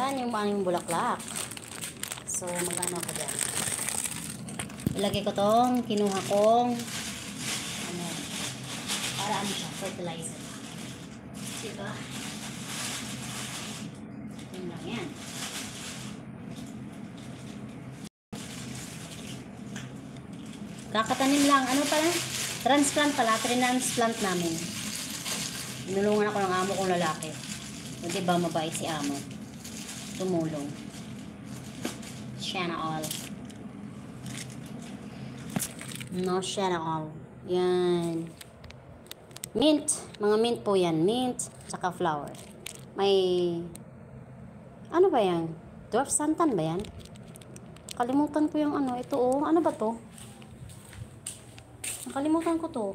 Yan yung aming bulaklak. So, magano ko dyan. Ilagay ko tong kinuha kong ano, para ano siya, fertilizer. Diba? Yun lang yan. Kakatanim lang. Ano pala? Transplant pala. Transplant namin. Inulungan ako ng amo kong lalaki. O diba mabait si amo? Tumulong. Siya na all. No, siya na all. Yan. Mint. Mga mint po yan. Mint. Tsaka flower. May ano ba yan? Dwarf santan ba yan? Kalimutan ko yung ano. Ito oh. Ano ba to? Nakalimutan ko to.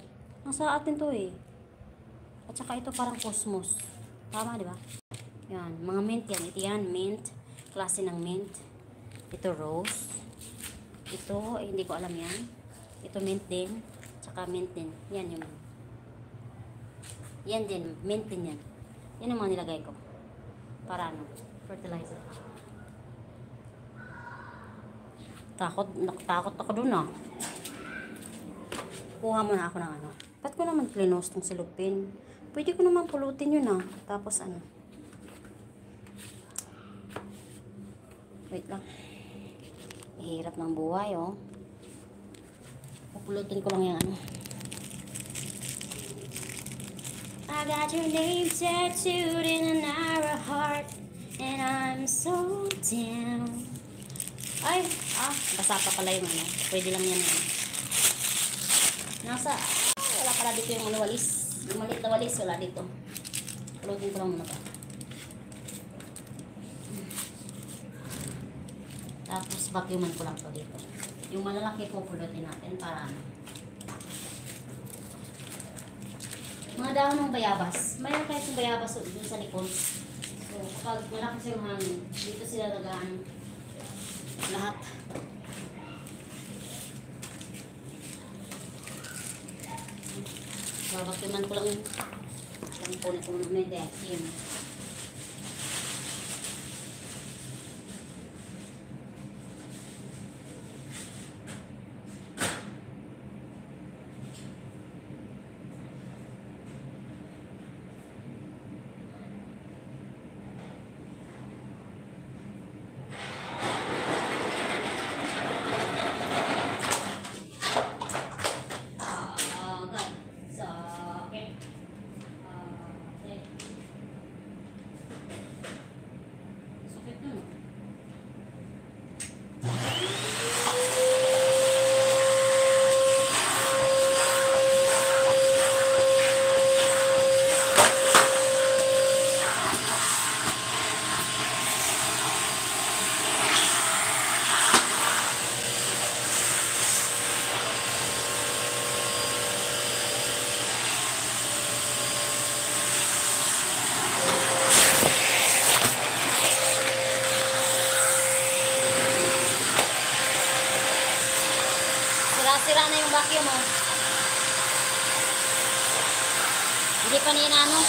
Nasa atin to eh. At saka ito parang cosmos. Tama, di ba? Yan. Mga mint yan. Ito yan. Mint. Klase ng mint. Ito rose. Ito, eh, hindi ko alam yan. Ito mint din. Tsaka mint din. Yan yung. Yan din. Mint din yan. Yan ang mga nilagay ko. Para ano? Fertilizer. Takot ako dun ah. Kuha muna ako ng ano. Ba't ko naman klinos tong silupin? Pwede ko naman pulutin yun ah. Tapos ano. Wait lang. Hirap ng buhay oh. Pupulutin ko lang yung ano. I got your name tattooed in our heart. And I'm so down. Ay, basa pa pala yung ano. Pwede lang yan eh. Wala pala dito yung ano, walis. Yung maliit na walis, wala dito. Pulutin ko lang muna pa. Tapos vacuuman ko lang to dito. Yung malalaki po pulutin natin para ano. Mga dahon ng bayabas. Mayroon kayo itong bayabas dun sa likod. So, kapag malakas yung hangin, dito sila nagaan lahat. Babakiman ko lang yung puno ko na may vacuum. Sira na yung vacuum mo. Hindi pa ni inaano.